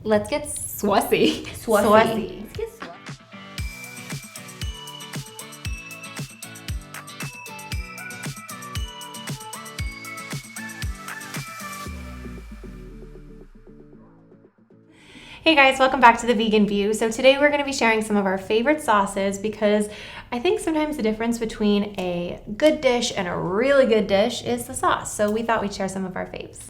Let's get saucy. Saucy. Saucy. Let's get saucy. Hey guys, welcome back to The Vegan View. So today we're going to be sharing some of our favorite sauces because I think sometimes the difference between a good dish and a really good dish is the sauce. So we thought we'd share some of our faves.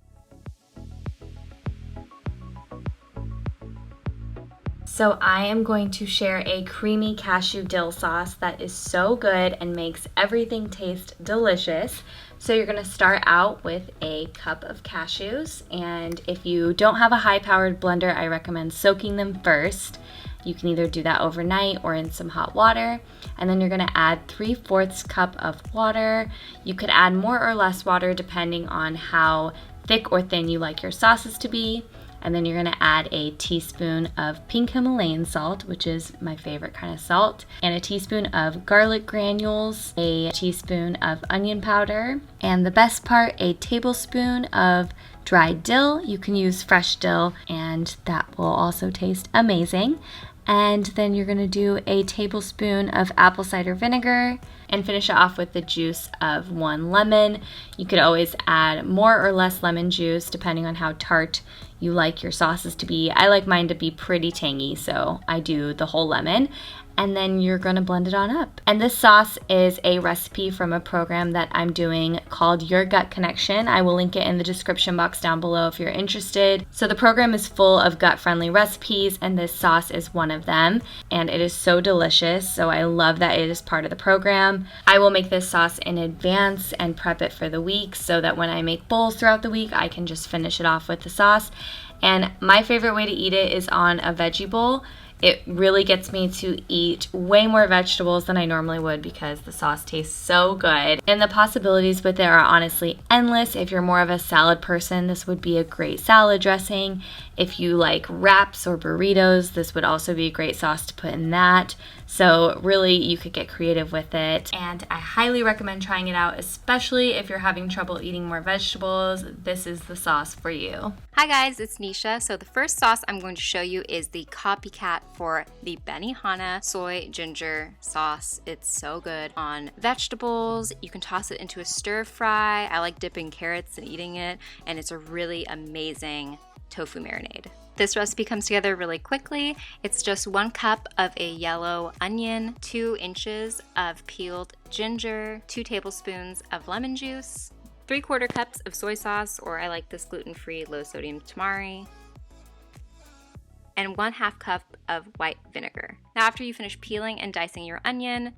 So I am going to share a creamy cashew dill sauce that is so good and makes everything taste delicious. So you're going to start out with a cup of cashews, and if you don't have a high-powered blender, I recommend soaking them first. You can either do that overnight or in some hot water, and then you're going to add 3/4 cup of water. You could add more or less water depending on how thick or thin you like your sauces to be. And then you're gonna add a teaspoon of pink Himalayan salt, which is my favorite kind of salt, and a teaspoon of garlic granules, a teaspoon of onion powder, and the best part, a tablespoon of dried dill. You can use fresh dill, and that will also taste amazing. And then you're gonna do a tablespoon of apple cider vinegar and finish it off with the juice of 1 lemon. You could always add more or less lemon juice depending on how tart you like your sauces to be. I like mine to be pretty tangy, so I do the whole lemon. And then you're gonna blend it on up. And this sauce is a recipe from a program that I'm doing called Your Gut Connection. I will link it in the description box down below if you're interested. So the program is full of gut-friendly recipes, and this sauce is one of them. And it is so delicious, so I love that it is part of the program. I will make this sauce in advance and prep it for the week so that when I make bowls throughout the week, I can just finish it off with the sauce. And my favorite way to eat it is on a veggie bowl. It really gets me to eat way more vegetables than I normally would because the sauce tastes so good. And the possibilities with it are honestly endless. If you're more of a salad person, this would be a great salad dressing. If you like wraps or burritos, this would also be a great sauce to put in that. So really, you could get creative with it. And I highly recommend trying it out, especially if you're having trouble eating more vegetables. This is the sauce for you. Hi guys, it's Nisha. So the first sauce I'm going to show you is the copycat for the Benihana soy ginger sauce. It's so good on vegetables. You can toss it into a stir fry. I like dipping carrots and eating it, and it's a really amazing tofu marinade. This recipe comes together really quickly. It's just 1 cup of a yellow onion, 2 inches of peeled ginger, 2 tablespoons of lemon juice, 3/4 cups of soy sauce, or I like this gluten-free low-sodium tamari, and 1/2 cup of white vinegar. Now after you finish peeling and dicing your onion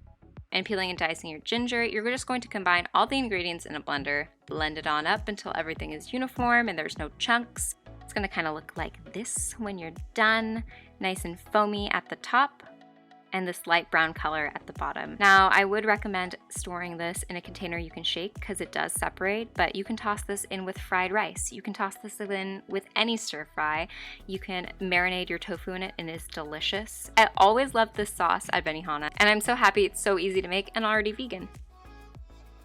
and peeling and dicing your ginger, you're just going to combine all the ingredients in a blender, blend it on up until everything is uniform and there's no chunks. It's gonna kind of look like this when you're done, nice and foamy at the top, and this light brown color at the bottom. Now, I would recommend storing this in a container you can shake because it does separate, but you can toss this in with fried rice. You can toss this in with any stir fry. You can marinate your tofu in it, and it's delicious. I always loved this sauce at Benihana, and I'm so happy it's so easy to make and already vegan.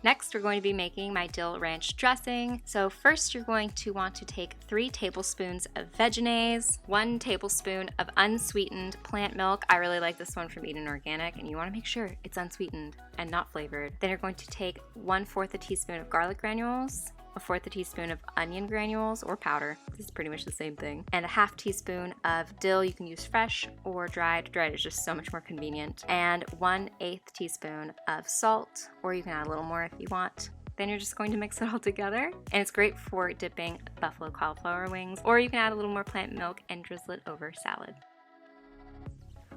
Next, we're going to be making my dill ranch dressing. So first, you're going to want to take 3 tablespoons of Vegenaise, 1 tablespoon of unsweetened plant milk. I really like this one from Eden Organic, and you want to make sure it's unsweetened and not flavored. Then you're going to take 1/4 a teaspoon of garlic granules, 1/4 a teaspoon of onion granules or powder. This is pretty much the same thing. And a 1/2 teaspoon of dill. You can use fresh or dried. Dried is just so much more convenient. And 1/8 teaspoon of salt, or you can add a little more if you want. Then you're just going to mix it all together. And it's great for dipping buffalo cauliflower wings, or you can add a little more plant milk and drizzle it over salad.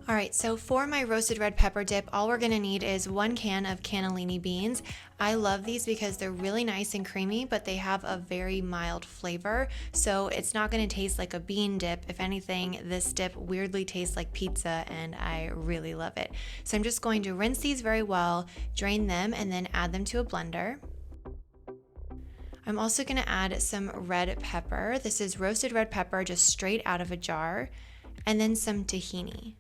All right, so for my roasted red pepper dip, all we're gonna need is 1 can of cannellini beans. I love these because they're really nice and creamy, but they have a very mild flavor. So it's not gonna taste like a bean dip. If anything, this dip weirdly tastes like pizza and I really love it. So I'm just going to rinse these very well, drain them, and then add them to a blender. I'm also gonna add some red pepper. This is roasted red pepper just straight out of a jar, and then some tahini.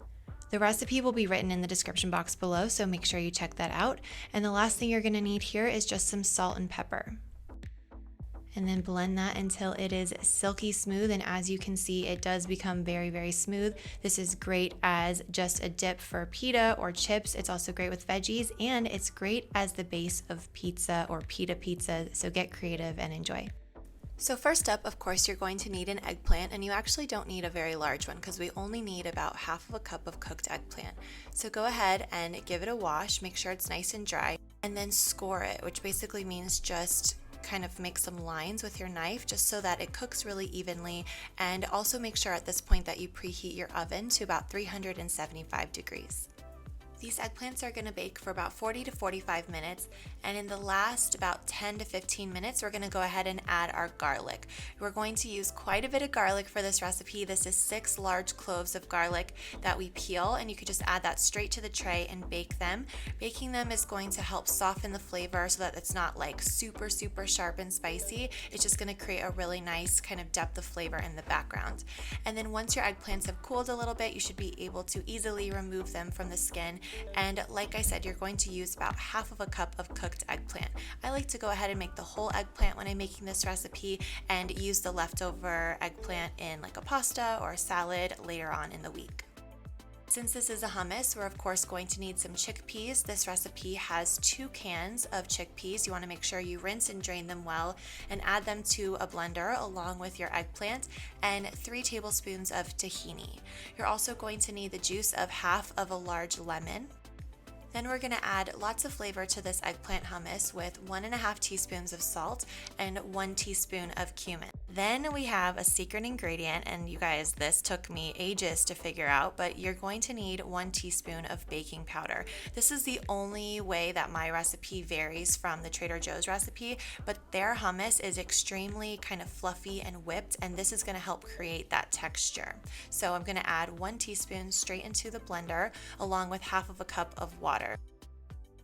The recipe will be written in the description box below, so make sure you check that out. And the last thing you're gonna need here is just some salt and pepper. and then blend that until it is silky smooth. And as you can see, it does become very, very smooth. This is great as just a dip for pita or chips. It's also great with veggies, and it's great as the base of pizza or pita pizza. So get creative and enjoy. So first up, of course, you're going to need an eggplant, and you actually don't need a very large one because we only need about half of a cup of cooked eggplant. So go ahead and give it a wash, make sure it's nice and dry, and then score it, which basically means just kind of make some lines with your knife just so that it cooks really evenly. And also make sure at this point that you preheat your oven to about 375 degrees. These eggplants are going to bake for about 40 to 45 minutes, and in the last about 10 to 15 minutes, we're going to go ahead and add our garlic. We're going to use quite a bit of garlic for this recipe. This is 6 large cloves of garlic that we peel, and you could just add that straight to the tray and bake them. Baking them is going to help soften the flavor so that it's not like super, super sharp and spicy. It's just going to create a really nice kind of depth of flavor in the background. And then once your eggplants have cooled a little bit, you should be able to easily remove them from the skin. And like I said, you're going to use about half of a cup of cooked eggplant. I like to go ahead and make the whole eggplant when I'm making this recipe and use the leftover eggplant in like a pasta or a salad later on in the week. Since this is a hummus, we're of course going to need some chickpeas. This recipe has 2 cans of chickpeas. You want to make sure you rinse and drain them well and add them to a blender along with your eggplant and 3 tablespoons of tahini. You're also going to need the juice of half of a large lemon. Then we're going to add lots of flavor to this eggplant hummus with 1.5 teaspoons of salt and 1 teaspoon of cumin. Then we have a secret ingredient, and you guys, this took me ages to figure out, but you're going to need 1 teaspoon of baking powder. This is the only way that my recipe varies from the Trader Joe's recipe, but their hummus is extremely kind of fluffy and whipped, and this is going to help create that texture. So I'm going to add 1 teaspoon straight into the blender along with half of a cup of water.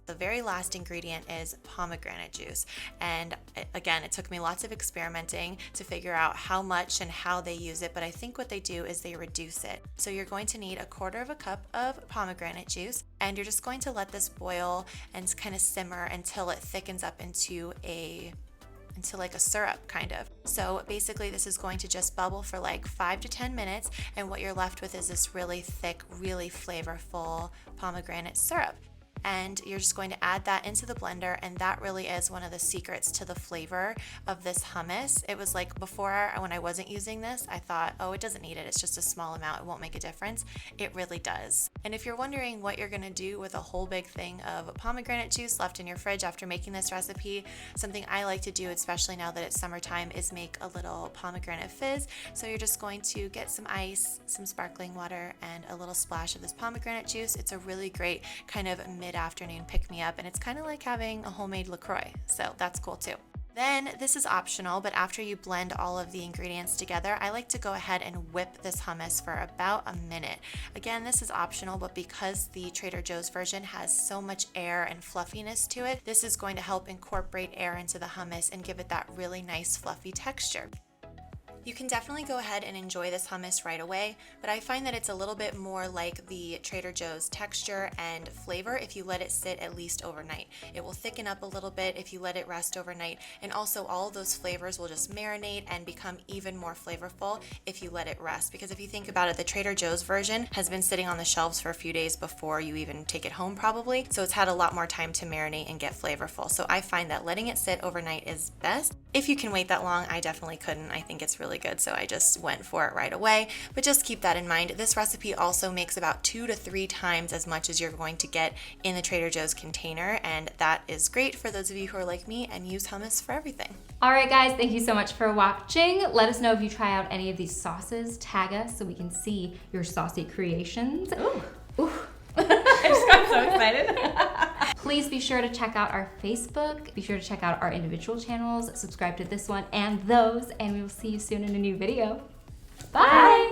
The very last ingredient is pomegranate juice, and again, it took me lots of experimenting to figure out how much and how they use it, but I think what they do is they reduce it. So you're going to need 1/4 cup of pomegranate juice, and you're just going to let this boil and kind of simmer until it thickens up into like a syrup kind of. So basically this is going to just bubble for like 5 to 10 minutes, and what you're left with is this really thick, really flavorful pomegranate syrup. And you're just going to add that into the blender, and that really is one of the secrets to the flavor of this hummus. It was like before, when I wasn't using this, I thought, oh, it doesn't need it, it's just a small amount, it won't make a difference. It really does. And if you're wondering what you're gonna do with a whole big thing of pomegranate juice left in your fridge after making this recipe, something I like to do, especially now that it's summertime, is make a little pomegranate fizz. So you're just going to get some ice, some sparkling water, and a little splash of this pomegranate juice. It's a really great kind of mid-afternoon pick-me-up, and it's kind of like having a homemade LaCroix, so that's cool too. Then this is optional, but after you blend all of the ingredients together, I like to go ahead and whip this hummus for about a minute. Again, this is optional, but because the Trader Joe's version has so much air and fluffiness to it, this is going to help incorporate air into the hummus and give it that really nice fluffy texture. You can definitely go ahead and enjoy this hummus right away, but I find that it's a little bit more like the Trader Joe's texture and flavor if you let it sit at least overnight. It will thicken up a little bit if you let it rest overnight, and also all of those flavors will just marinate and become even more flavorful if you let it rest. Because if you think about it, the Trader Joe's version has been sitting on the shelves for a few days before you even take it home probably, so it's had a lot more time to marinate and get flavorful. So I find that letting it sit overnight is best. If you can wait that long, I definitely couldn't. I think it's really good, so I just went for it right away. But just keep that in mind. This recipe also makes about 2 to 3 times as much as you're going to get in the Trader Joe's container, and that is great for those of you who are like me and use hummus for everything. All right, guys, thank you so much for watching. Let us know if you try out any of these sauces. Tag us so we can see your saucy creations. Ooh. I just got so excited. Please be sure to check out our Facebook. Be sure to check out our individual channels. Subscribe to this one and those, and we will see you soon in a new video. Bye.